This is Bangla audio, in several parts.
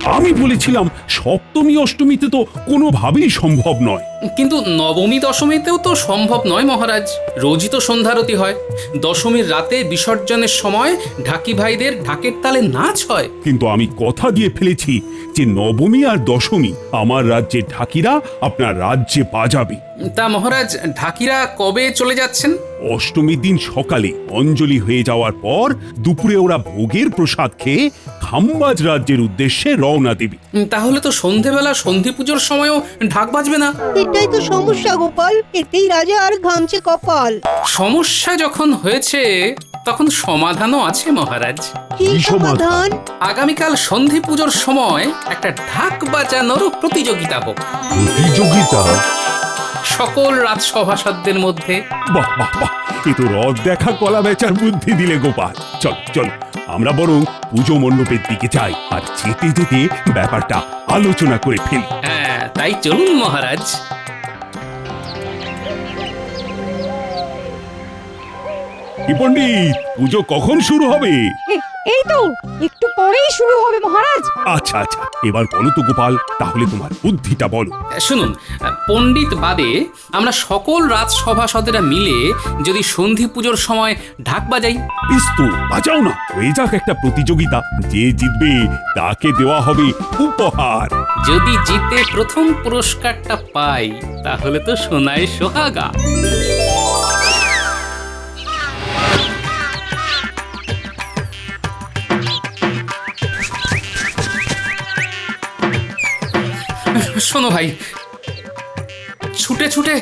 আমি বলেছিলাম সপ্তমী অষ্টমীতে তো কোনোভাবেই সম্ভব নয়। কিন্তু নবমী দশমীতেও তো সম্ভব নয় মহারাজ, রোজই তো সন্ধ্যারতি হয়। দশমীর রাতে বিসর্জনের সময় ঢাকি ভাইদের ঢাকের তালে নাচ হয়। কিন্তু আমি কথা দিয়ে ফেলেছি যে নবমী আর দশমী আমার রাজ্যে ঢাকিরা আপনার রাজ্যে বাজাবে। তা মহারাজ, ঢাকিরা কবে চলে যাচ্ছেন? অষ্টমীর দিন সকালে অঞ্জলি হয়ে যাওয়ার পর দুপুরে ওরা ভোগের প্রসাদ খেয়ে খাম্বাজ রাজ্যের উদ্দেশ্যে রওনা দেবে। তাহলে তো সন্ধেবেলা সন্ধি পুজোর সময়ও ঢাক বাজবে না। এটাই তো সমস্যা গোপাল, এতেই রাজা আর ঘামছে কপাল। সমস্যা যখন হয়েছে তখন সমাধানও আছে মহারাজ। কি সমাধান? আগামীকাল সন্ধি পুজোর সময় একটা ঢাক বাজানোর প্রতিযোগিতা হোক। প্রতিযোগিতা? সকল রাজসভাসদদের মধ্যে। বাহ বাহ বাহ, এ তো রথ দেখা কলা বেচার বুদ্ধি দিলে গোপাল। চল চল, আমরা বরং পুজো মণ্ডপের দিকে যাই আর যেতে যেতে ব্যাপারটা আলোচনা করে ফেলি। হ্যাঁ, তাই চলুন মহারাজ। কি পণ্ডিত, পুজো কখন শুরু হবে? এই তো একটু পরেই শুরু হবে মহারাজ। আচ্ছা আচ্ছা, এবার বলো তো গোপাল, তাহলে তোমার বুদ্ধিটা বলো। শুনুন, পণ্ডিত বাদে আমরা সকল রাজসভাসদেরা মিলে যদি সন্ধি পুজোর সময় ঢাক বাজাই। বেশ তো, বাজাও না, হয়ে যাক একটা প্রতিযোগিতা। যে জিতবে তাকে দেওয়া হবে উপহার। যদি জিতে প্রথম পুরস্কারটা পাই তাহলে তো সোনায় সোহাগা। শোনো ভাই, ছুটে ছুটে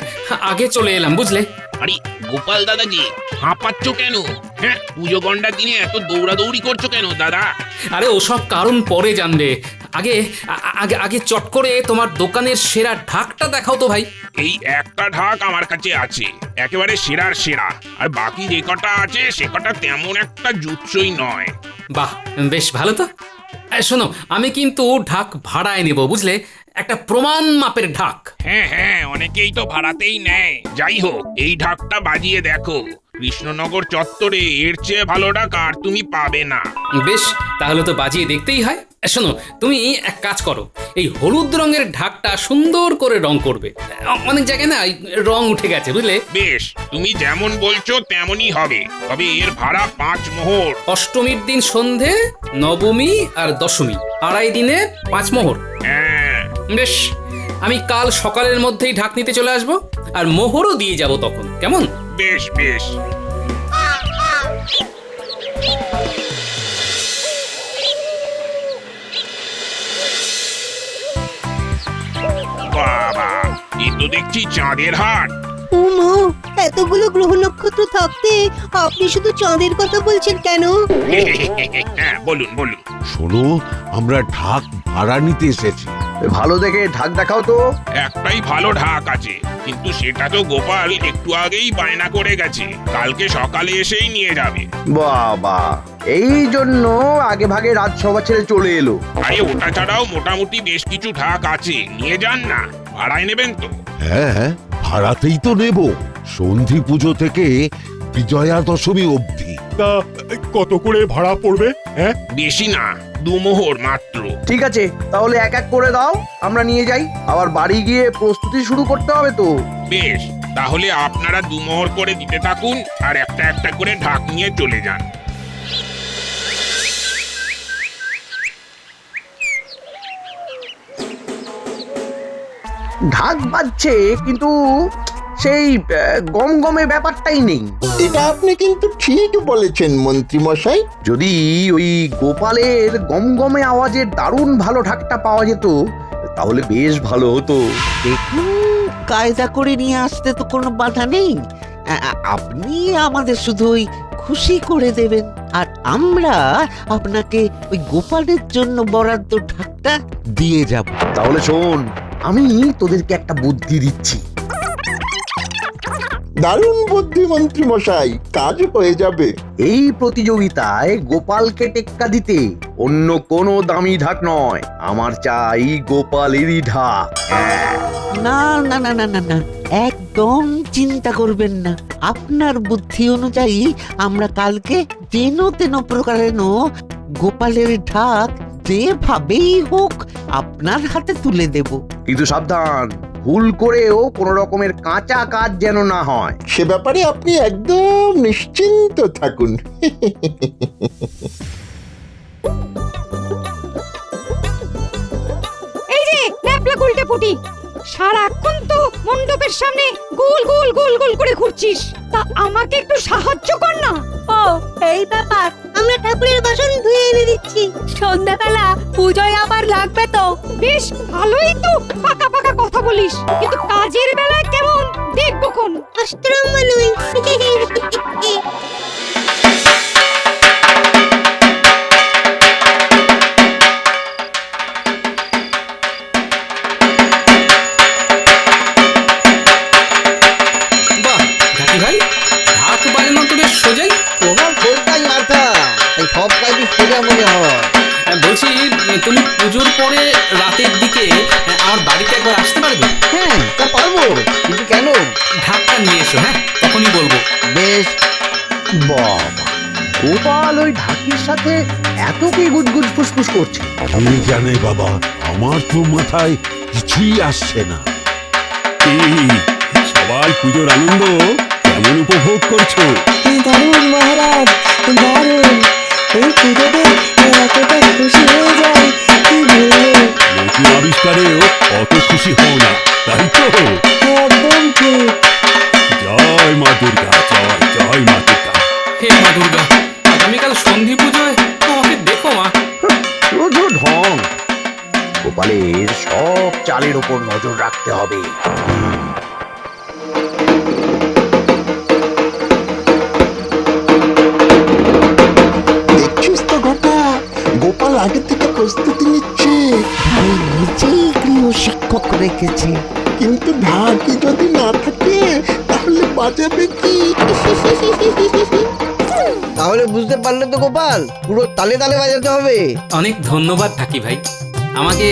আগে চলে এলাম বুঝলে। আরে গোপাল দাদাজি, হাঁপাচ্ছ কেন? হ্যাঁ, পুজো গন্ডার দিনে এত দৌড়াদৌড়ি করছো কেন দাদা? আরে ওসব কারণ পরে জানবে, আগে আগে আগে চট করে তোমার দোকানের সেরা ঢাকটা দেখাও তো ভাই। এই একটা ঢাক আমার কাছে আছে, একেবারে সেরার সেরা। আর বাকি যে কটা আছে সে কটা তেমন একটা জুৎসই নয়। বাহ, বেশ ভালো তো। শোনো, আমি কিন্তু ঢাক ভাড়ায় নেব বুঝলে, একটা প্রমাণ মাপের ঢাক। হ্যাঁ হ্যাঁ, অনেকেই তো ভাড়াতেই নেয়। যাই হোক, এই ঢাকটা বাজিয়ে দেখো, কৃষ্ণনগর চত্বরে এর চেয়ে ভালো ঢাক আর তুমি পাবে না। বেশ, তাহলে তো বাজিয়ে দেখতেই হয়। শোনো, তুমি এক কাজ করো, এই হলুদ রঙের ঢাকটা সুন্দর করে রং করবে। অনেক জায়গায় না রং উঠে গেছে বুঝলে। বেশ, তুমি যেমন বলছো তেমনই হবে, তবে এর ভাড়া 5 মোহর। অষ্টমীর দিন সন্ধে, নবমী আর দশমী, আড়াই দিনে 5 মোহর। হ্যাঁ বেশ, আমি কাল সকালের মধ্যেই ঢাক নিতে চলে আসবো, আর মোহরও দিয়ে যাব তখন, কেমন? বেশ বেশ। বাবা, এই তো দেখছি চাঁদের হাট। উমা, এতগুলো গ্রহ নক্ষত্র থাকতে আপনি শুধু চাঁদের কথা বলছেন কেন? হ্যাঁ, বলুন বলুন। শোনো, আমরা ঢাক ভাড়া নিতে এসেছি। ভালো দেখে ঢাক দেখাও তো। একটাই ভালো ঢাক আছে, কিন্তু সেটা তো গোপাল একটু আগেই বায়না করে গেছে, কালকে সকালে এসেই নিয়ে যাবে। বাবা, এই জন্য আগে ভাগে রাজসভা ছেড়ে চলে এলো। আরে ওটা ছাড়াও মোটামুটি বেশ কিছু ঢাক আছে, নিয়ে যান না। ভাড়ায় নেবেন তো? হ্যাঁ, ভাড়াতেই তো নেব, সন্ধি পুজো থেকে বিজয়া দশমী অবধি। তা কত করে ভাড়া পড়বে? হ্যাঁ, বেশি না, 2 মোহর মাত্র। ঠিক আছে, তাহলে এক এক করে দাও, আমরা নিয়ে যাই। আবার বাড়ি গিয়ে প্রস্তুতি শুরু করতে হবে তো। বেশ, তাহলে আপনারা 2 মোহর করে দিতে থাকুন, আর একটা একটা করে ঢাক নিয়ে চলে যান। ঢাক বাজছে, কিন্তু সেই গমগমে ব্যাপারটাই নেই। এটা আপনি কিন্তু ঠিক বলেছেন মন্ত্রী মশাই। যদি ওই গোপালের গমগমে আওয়াজের দারুণ ভালো ঢাকটা পাওয়া যেত তাহলে বেশ ভালো হতো। দেখুন, কায়দা করে নিয়ে আসতে তো কোনো বাধা নেই। আপনি আমাদের শুধু ওই খুশি করে দেবেন, আর আমরা আপনাকে ওই গোপালের জন্য বরাদ্দ ঢাকটা দিয়ে যাব। তাহলে শোন, আমি তোদেরকে একটা বুদ্ধি দিচ্ছি। দারুণ বুদ্ধি মন্ত্রী মশাই, কাজ হয়ে যাবে। এই প্রতিযোগিতায় গোপালকে টেক্কা দিতে অন্য কোনো দামি ঢাক নয়, আমার চাই গোপালেরই ঢাক। না না না না না না, একদম চিন্তা করবেন না। আপনার বুদ্ধি অনুযায়ী আমরা কালকে যেন তেন প্রকারেণ গোপালের ঢাক যেভাবেই হোক আপনার হাতে তুলে দেব। কিন্তু সাবধান, ভুল করেও কোনো রকমের কাঁচা কাজ যেন না হয়। সে ব্যাপারে আপনি একদম নিশ্চিন্ত থাকুন। এই যে ন্যাপলা গুলটে পুটি, সারাক্ষণ তো মণ্ডপের সামনে গোল গোল গোল গোল করে ঘুরছিস, তা আমাকে একটু সাহায্য কর না। ও এই ব্যাপার, আমরা ঠাকুরের বাসন ধুয়ে এনে দিচ্ছি। সন্ধ্যাবেলা পুজোয় আবার লাগবে তো। বেশ ভালোই তো পাকা পাকা কথা বলিস, কিন্তু কাজের বেলায় কেমন দেখবো কোন। অষ্টরম মানুষ। বাহ ঝাঁকি ভাই, ঢাক বাজানো তো বেশ সোজাই। তোমার বলটাই মাথা, এই সব কাজই সোজা মনে হয়। বলছি তুমি পুজোর পরে রাতের দিকে আমার বাড়িতে একবার আসতে পারবে? হ্যাঁ, তা পারবো, কিন্তু কেন? ঢাকটা নিয়ে এসো, হ্যাঁ তখনই বলবো। বেশ। বাবা, গোপাল ওই ঢাকির সাথে এত কি গুজগুজ ফুসফুস করছে? আমি জানে বাবা, আমার তো মাথায় কিছুই আসছে না। কি সবাই পুজোর আনন্দ কেমন উপভোগ করছো? দারুণ মহারাজ, দারুণ। এই পুজোতে এতটা খুশি হয়ে যায়, কি বলবো। নতুন আবিষ্কারেও অত খুশি হও না, তাই তো? একদম ঠিক। জয় মা দুর্গা, জয় জয় মা দুর্গা। হে মা দুর্গা, আগামীকাল সন্ধি পুজোয় আমাকে দেখো মা। শুধু ঢং। গোপালের সব চালের ওপর নজর রাখতে হবে। দেখছিস তো ঘটা, গোপাল আগে থেকে প্রস্তুতি নিচ্ছে। ভাই নিজেই গৃহ শিক্ষক রেখেছে। কিন্তু ঢাকি যদি না থাকে তাহলে বাজাবে কি? তাহলে বুঝতে পারলে তো গোপাল, পুরো তালে তালে বাজাতে হবে। অনেক ধন্যবাদ ঢাকি ভাই, আমাকে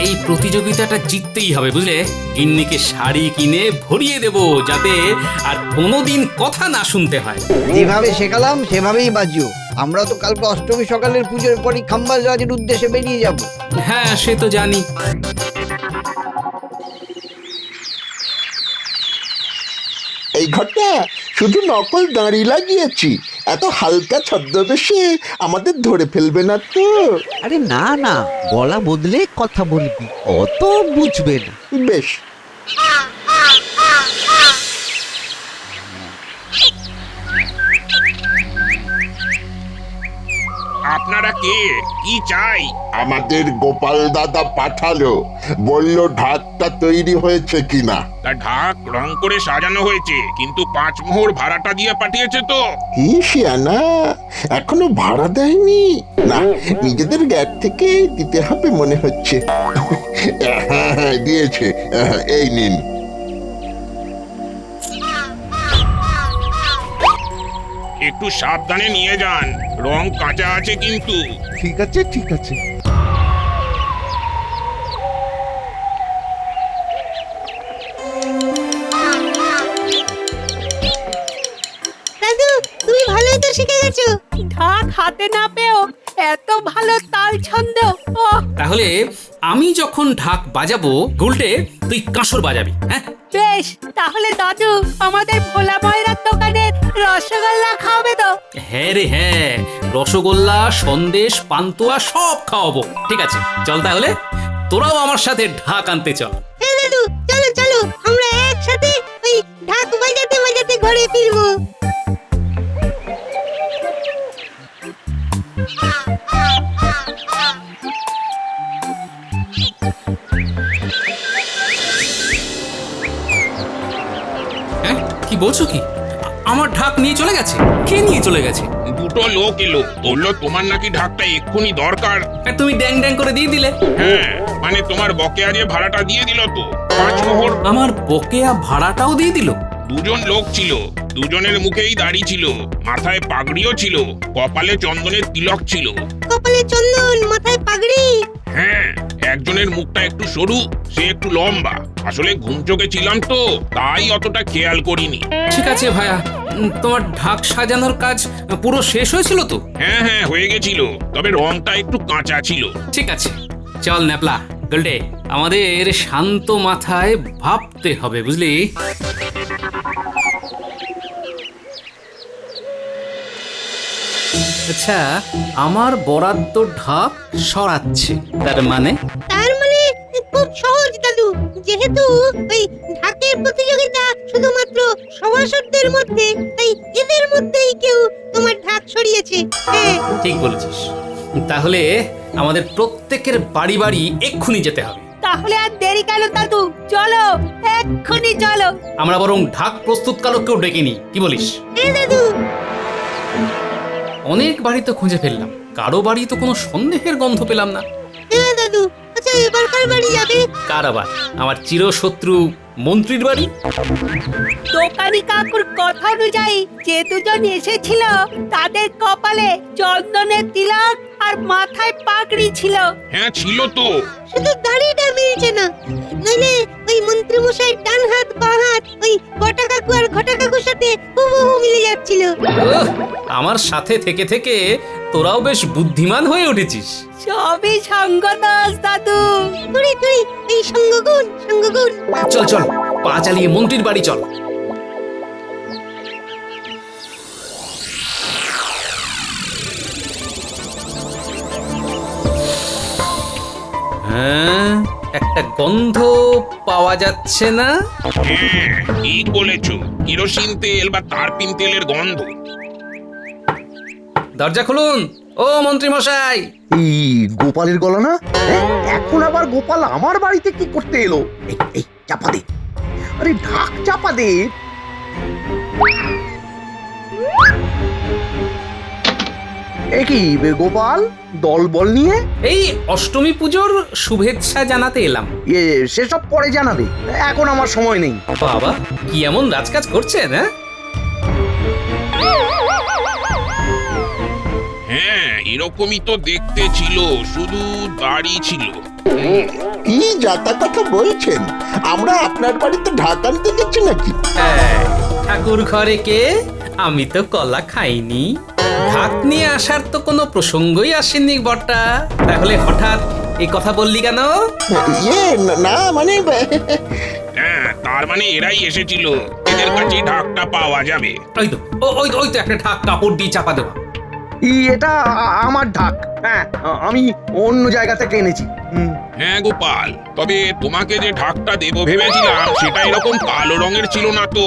এই প্রতিযোগিতাটা জিততেই হবে বুঝলে। গিন্নিকে শাড়ি কিনে ভরিয়ে দেব, যাতে আর কোনোদিন কথা না শুনতে হয়। যেভাবে শেখালাম সেভাবেই বাজিও। আমরা তো কালকে অষ্টমী সকালের পুজোর পরই খাম্বাজরাজের উদ্দেশ্যে বেরিয়ে যাব। হ্যাঁ সে তো জানি। এই ঘরটা শুধু নকল দাঁড়ি লাগিয়েছি, এত হালকা ছদ্মবেশে আমাদের ধরে ফেলবে না তো? আরে না না, গলা বদলে কথা বলবি, অত বুঝবে না। বেশ। আপনারা কে? কি চাই? আমাদের গোপাল দাদা পাঠালো, বলল ঢাকটা তৈরি হয়েছে কিনা। তা ঢাক রং করে সাজানো হয়েছে, কিন্তু 5 মোহর ভাড়াটা দিয়ে পাঠিয়েছে তো। কি শিয়ানা, এখনো ভাড়া দেয়নি? না, নিজেদের গ্যাট থেকে দিতে হবে মনে হচ্ছে। হ্যাঁ, দিয়েছে, এই নিন। একটু সাবধানে নিয়ে যান, রং কাঁচা আছে কিন্তু। ঠিক আছে, ঠিক আছে। দাদু, তুমি ভালোই তো শিখে গেছো। ঢাক হাতে না পেও এত ভালো তাল ছন্দ। তাহলে আমি যখন ঢাক বাজাবো, গুলটে তুই কাঁসর বাজাবি, হ্যাঁ? বেশ, তাহলে দাদু আমাদের ভোলা ময়রার দোকানের রসগোল্লা খাওয়াবে তো? হ্যাঁ রে হ্যাঁ, রসগোল্লা, সন্দেশ, পান্তুয়া সব খাওয়াবো। ঠিক আছে, চল তাহলে তোরাও আমার সাথে ঢাক আনতে চল। হ্যাঁ দাদু, চলো চলো, আমরা একসাথে ওই ঢাক বাজাতে বাজাতে ঘরে ফিরবো। হ্যাঁ কি বলছো কি? আমার ঢাক নিয়ে চলে গেছে? কে নিয়ে চলে গেছে? দুটো লোক এলো, বললো তোমার নাকি ঢাকটা এক্ষুনি দরকার। তুমি ড্যাং ড্যাং করে দিয়ে দিলে। হ্যাঁ, মানে তোমার বকেয়া যে ভাড়াটা দিয়ে দিল তো, 5 মোহর। আমার বকেয়া ভাড়াটাও দিয়ে দিল? দুজন লোক ছিল, দুজনের মুখেই দাড়ি ছিল, মাথায় পাগড়িও ছিল, কপালে চন্দনের তিলক ছিল। কপালে চন্দন, মাথায় পাগড়ি। হ্যাঁ, একজনের মুখটা একটু সরু, সে একটু লম্বা। আসলে ঘুম চোখে ছিলাম তো, তাই অতটা খেয়াল করিনি। ঠিক আছে ভাইয়া, তোমার ঢাক সাজানোর কাজ পুরো শেষ হয়েছিল তো? হ্যাঁ হ্যাঁ হয়ে গেছিল, তবে রংটা একটু কাঁচা ছিল। ঠিক আছে, চল ন্যাপলা গল্ডে, আমাদের শান্ত মাথায় ভাবতে হবে, বুঝলি? আচ্ছা, আমার বরাদ্দ ঢাক সরাচ্ছে, তার মানে? তার মানে খুব সহজ দাদু, যেহেতু ওই ঢাকের প্রতিযোগিতা শুধুমাত্র সভাসদদের মধ্যে, তাই এদের মধ্যেই কেউ তোমার ঢাক সরিয়েছে। হ্যাঁ, ঠিক বলেছিস। তাহলে আমাদের প্রত্যেকের বাড়ি বাড়ি এক্ষুনি যেতে হবে। তাহলে আর দেরি কেন দাদু, চলো এক্ষুনি চলো। আমরা বরং ঢাক প্রস্তুতকারককেও ডেকে নিই, কি বলিস? হ্যাঁ দাদু। অনেক বাড়ি তো খুঁজে ফেললাম, কারো বাড়ি তো কোনো সন্দেহের গন্ধ পেলাম না। হ্যাঁ দাদু, আচ্ছা এবার কার বাড়ি যাবে? কার আবার? আমার চিরশত্রু মন্ত্রীর বাড়ি। দোকানি কাকুর কথা অনুযায়ী যে দুজন এসেছিল তাদের কপালে চন্দনের তিলক আর মাথায় পাগড়ি ছিল। হ্যাঁ ছিল তো। শুধু দাড়িটা মিলছে না, নইলে ওই মন্ত্রী মশাইয়ের ডান হাত বাঁ হাত ওই ঘটা কাকু আর ঘটা কাকুর সাথে হুবহু মিলে যাচ্ছিল। ওহ, আমার সাথে থেকে থেকে তোরাও বেশ বুদ্ধিমান হয়ে উঠেছিস। সবই সঙ্গদোষ দাদু। তুই তুই এই সঙ্গগুণ সঙ্গগুণ। চল চল, পা চালিয়ে মন্ত্রীর বাড়ি চল। হ্যাঁ, একটা গন্ধ পাওয়া যাচ্ছে না? হ্যাঁ ঠিক বলেছ, কিরোসিন তেল বা তারপিন তেলের গন্ধ। দরজা খুলুন, ও মন্ত্রী মশাই। এই গোপালের গলা না? হ্যাঁ, এখন আবার গোপাল আমার বাড়িতে কি করতে এলো? এই এই চাপা দে, আরে ঢাক চাপা দে। এ কি গোপাল, দল বল নিয়ে? এই অষ্টমী পুজোর শুভেচ্ছা জানাতে এলাম। সেসব পরে জানাবে, এখন আমার সময় নেই। বাবা, কি এমন রাজকাজ করছেন? হ্যাঁ এরকমই তো দেখতে ছিল, শুধু দাড়ি ছিল। কি যাতা কথা বলছেন? আমরা আপনার বাড়িতে ঢাক আনতে গেছি নাকি? ঠাকুর ঘরে কে? আমি তো কলা খাইনি। ঢাক নিয়ে আসার তো কোনো প্রসঙ্গই আসেনি বটা। তাহলে হঠাৎ এই কথা বললি কেন? না মানে হ্যাঁ তার মানে এরাই এসেছিল, এদের কাছে ঢাকটা পাওয়া যাবে। ওই তো একটা ঢাক কাপড় দিয়ে চাপা দেওয়া। এটা আমার ঢাক। হ্যাঁ, আমি অন্য জায়গা থেকে এনেছি। হ্যাঁ গোপাল, তবে তোমাকে যে ঢাকটা দেবো ভেবেছিলাম সেটা এরকম কালো রঙের ছিল না তো।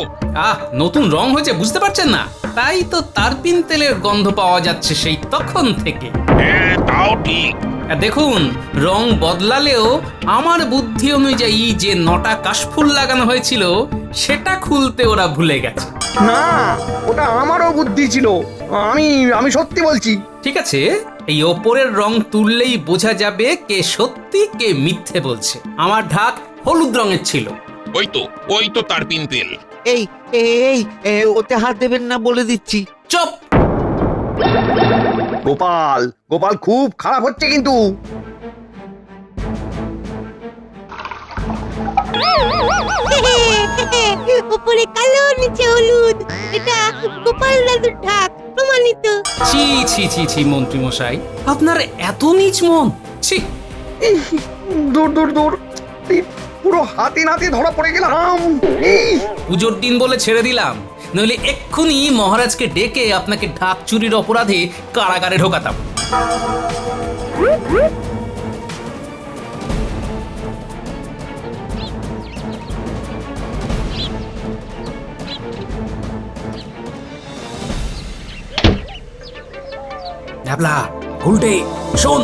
নতুন রং হয়েছে, বুঝতে পারছেন না? তাই তো তারপিন তেলের গন্ধ পাওয়া যাচ্ছে সেই তখন থেকে। হ্যাঁ তাও ঠিক। দেখুন, রং বদলালেও আমার বুদ্ধি অনুযায়ী যে 9টা কাশফুল লাগানো হয়েছিল সেটা খুলতে ওরা ভুলে গেছে। না, ওটা আমারও বুদ্ধি ছিল। আমি সত্যি বলছি। ঠিক আছে, এই ওপরের রং তুললেই বোঝা যাবে কে সত্যি কে মিথ্যে বলছে। আমার ঢাক হলুদ রঙের ছিল। ওই তো তারপিন তেল। এই এই ওতে হাত দেবেন না বলে দিচ্ছি। চুপ! গোপাল গোপাল খুব খারাপ হচ্ছে কিন্তু। উপরে কালো নিচে হলুদ, এটা গোপাল দাদুর ঢাক, প্রমাণিত। ছি ছি ছি ছি মন্ত্রী মশাই, আপনার এত নীচ মন! ছি! দূর দূর দূর, পুরো হাতে নাতে ধরা পড়ে গেলাম। পুজোর দিন বলে ছেড়ে দিলাম, নইলে এক্ষুনি মহারাজকে ডেকে আপনাকে ঢাক চুরির অপরাধে কারাগারে ঢোকাতাম। ঢাবলা, উল্টে শোন।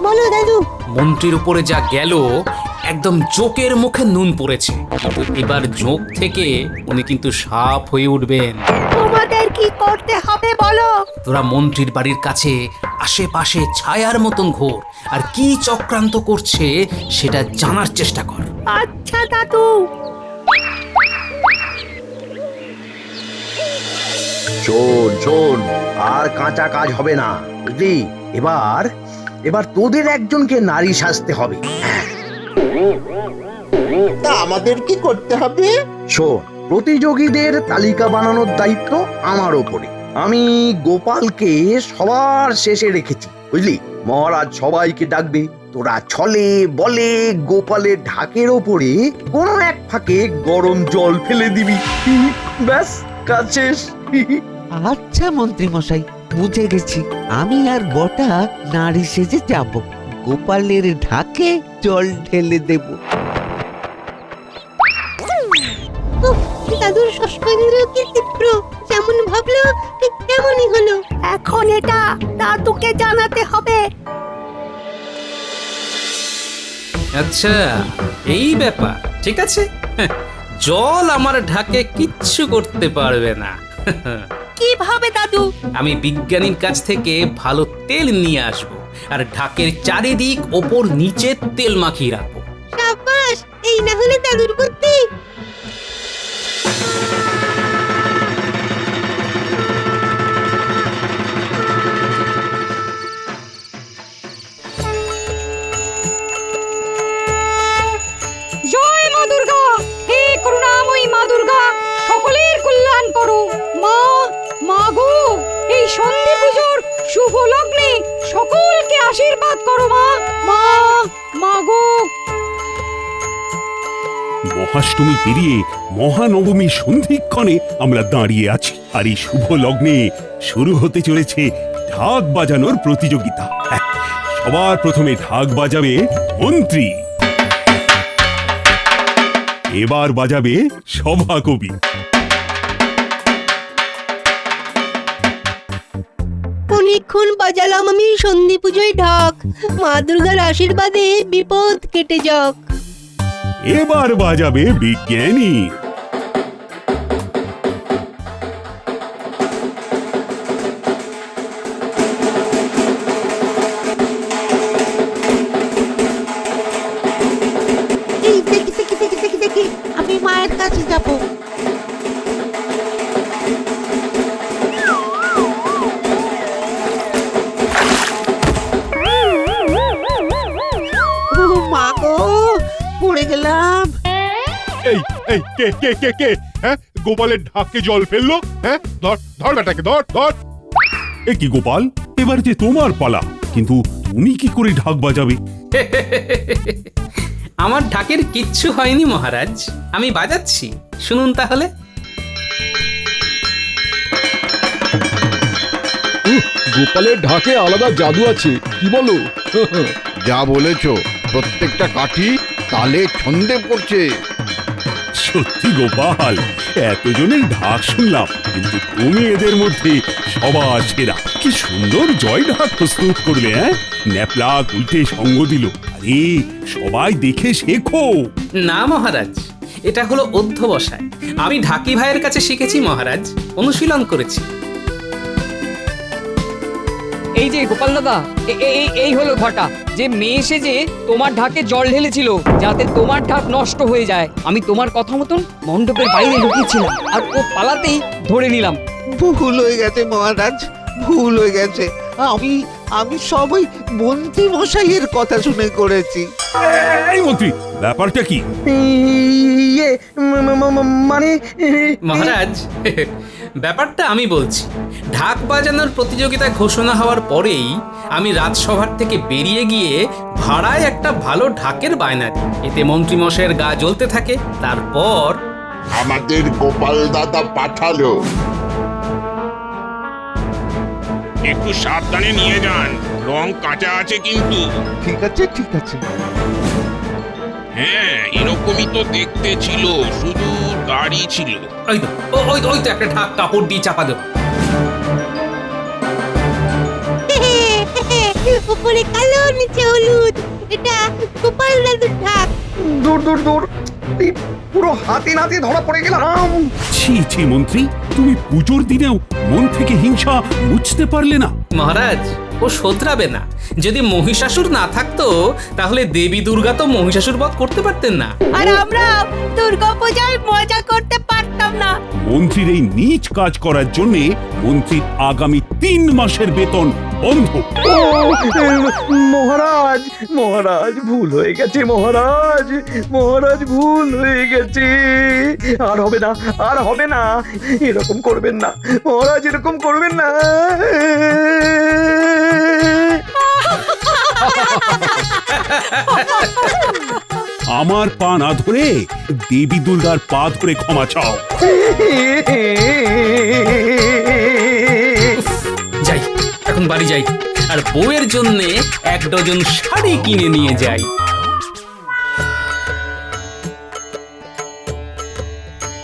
বলো দাদু। মন্ত্রীর উপরে যা গেল, একদম জোকের মুখে নুন পড়েছে। কিন্তু এবার জোক থেকে উনি কিন্তু সাপ হয়ে উঠবেন। তোমাদের কি করতে হবে বলো? তোরা মন্ত্রীর বাড়ির কাছে আশেপাশে ছায়ার মতন ঘোর, আর কি চক্রান্ত করছে সেটা জানার চেষ্টা কর। আচ্ছা দাদু। শোন শোন, আর কাঁচা কাজ হবে না, বুঝলি? এবার তোদের একজনকে নারী সাজতে হবে। তা আমাদের কি করতে হবে? শোন, প্রতিযোগীদের তালিকা বানানোর দায়িত্ব আমার ওপরে। আমি গোপালকে সবার শেষে রেখেছি, বুঝলি? মহারাজ সবাইকে ডাকবে, তোরা ছলে বলে গোপালের ঢাকের ওপরে কোনো এক ফাঁকে গরম জল ফেলে দিবি। ব্যাস, কাজ শেষ। আচ্ছা মন্ত্রী মশাই, বুঝে গেছি। আমি আর বটা নারী সেজে যাব, গোপালের ঢাকে জল ঢেলে দেব। উফ, দাদুর ষষ্ঠেন্দ্র কি তীব্র, যেমন ভাবলো ঠিক তেমনই হলো। এখন এটা দাদুকে জানাতে হবে। আচ্ছা, এই ব্যাপার। ঠিক আছে, জল আমার ঢাকে কিচ্ছু করতে পারবে না। কিভাবে দাদু? আমি বিজ্ঞানীর কাছ থেকে ভালো তেল নিয়ে আসব আর ঢাকের চারিদিক ওপর নিচে তেল মাখিয়ে রাখবো। সাবাস, এই না হলে দাদুর বুদ্ধি। জয় মা দুর্গা, হে করুণাময়ী মা দুর্গা, সকলের কল্যাণ করো। মা গো, এই সন্ধি পুজোর শুভ লগ্নে সকলকে আশীর্বাদ করো মা গো। মহাষ্টমী পেরিয়ে মহানবমী সন্ধিক্ষণে আমরা দাঁড়িয়ে আছি, আর এই শুভ লগ্নে শুরু হতে চলেছে ঢাক বাজানোর প্রতিযোগিতা। হ্যাঁ, সবার প্রথমে ঢাক বাজাবে মন্ত্রী, এবার বাজাবে সভাকবি, অনেকক্ষণ বাজালাম আমি সন্ধি পুজোয় ঢাক, মা দুর্গার আশীর্বাদে বিপদ কেটে যাক। এবার বাজাবে বিজ্ঞানী, এই দেখি, আমি মায়ের কাছে যাব। মা গো, পড়ে গেলাম। এই এই কে কে কে কে হ্যাঁ, গোপালের ঢাকে জল ফেললো? হ্যাঁ, ধর ধর বেটাকে, ধর ধর। এ কি গোপাল, এবার যে তোমার পালা, কিন্তু তুমি কি করে ঢাক বাজাবে? আমার ঢাকের কিচ্ছু হয়নি মহারাজ, আমি বাজাচ্ছি, শুনুন তাহলে। গোপালের ঢাকে আলাদা জাদু আছে, কি বলো? যা বলেছো, প্রত্যেকটা কাঠি তালে ছন্দে পড়ছে। সত্যি গোপাল, এতজনের ঢাক শুনলাম, কিন্তু তুমি এদের মধ্যে সবার সেরা। কি সুন্দর জয় ঢাক প্রস্তুত করলে, হ্যাঁ? ন্যাপলা উল্টে সঙ্গ দিল। আরে সবাই দেখে শেখো। না মহারাজ, এটা হলো অধ্যবসায়। আমি ঢাকি ভাইয়ের কাছে শিখেছি মহারাজ, অনুশীলন করেছি। এই যে গোপাল দাদা, এই হলো ঘটা, যে মেয়ে সেজে তোমার ঢাকে জল ঢেলেছিল যাতে তোমার ঢাক নষ্ট হয়ে যায়। আমি তোমার কথা মতন মণ্ডপের বাইরে লুকিয়েছিলাম, আর ও পালাতেই ধরে নিলাম। ভুল হয়ে গেছে মহারাজ, ভুল হয়ে গেছে। আমি সবই মন্ত্রী মশাইয়ের কথা শুনে করেছি। এই মন্ত্রী, ব্যাপারটা কি? ইয়ে মানে মহারাজ, ব্যাপারটা আমি বলছি। ঢাক বাজানোর প্রতিযোগিতা ঘোষণা হওয়ার পরেই আমি রাজসভার থেকে বেরিয়ে গিয়ে ভাড়ায় একটা ভালো ঢাকের বায়না দিই। এতে মন্ত্রীমশাইয়ের গা জ্বলতে থাকে। তারপর আমাদের গোপাল দাদা পাঠালো। একটু সাবধানে নিয়ে যান, রং কাঁচা আছে কিন্তু। ঠিক আছে, ঠিক আছে। হ্যাঁ, এরকমই তো দেখতে ছিল, শুধু গাড়ি ছিল। ওই তো একটা ঢাক কাপড় দিয়ে চাপা দেবো। উপরে কালো, নিচে হলুদ, এটা গোপাল দাদুর ঢাক। দূর দূর দূর, এই পুরো হাতে নাতে ধরা পড়ে গেলাম। ছি ছি মন্ত্রী, তুমি পুজোর দিনেও মন থেকে হিংসা মুছতে পারলে না? মহারাজ, ও শোধরাবে না। যদি মহিষাসুর না থাকতো তাহলে দেবী দুর্গা তো মহিষাসুর বধ করতে পারতেন না, আর আমরা দুর্গা পূজায় মজা করতে পারতাম না। মন্ত্রীর এই নীচ কাজ করার জন্য মন্ত্রীর আগামী 3 মাসের বেতন বন্ধ। ও মহারাজ, মহারাজ ভুল হয়ে গেছে, মহারাজ, মহারাজ ভুল হয়ে গেছে। আর হবে না, আর হবে না, এরকম করবেন না মহারাজ, এরকম করবেন না। আমার পা না ধরে দেবী দুর্গার পা ধরে ক্ষমা চাও। যাই, এখন বাড়ি যাই আর বউয়ের জন্য 1 ডজন শাড়ি কিনে নিয়ে যাই।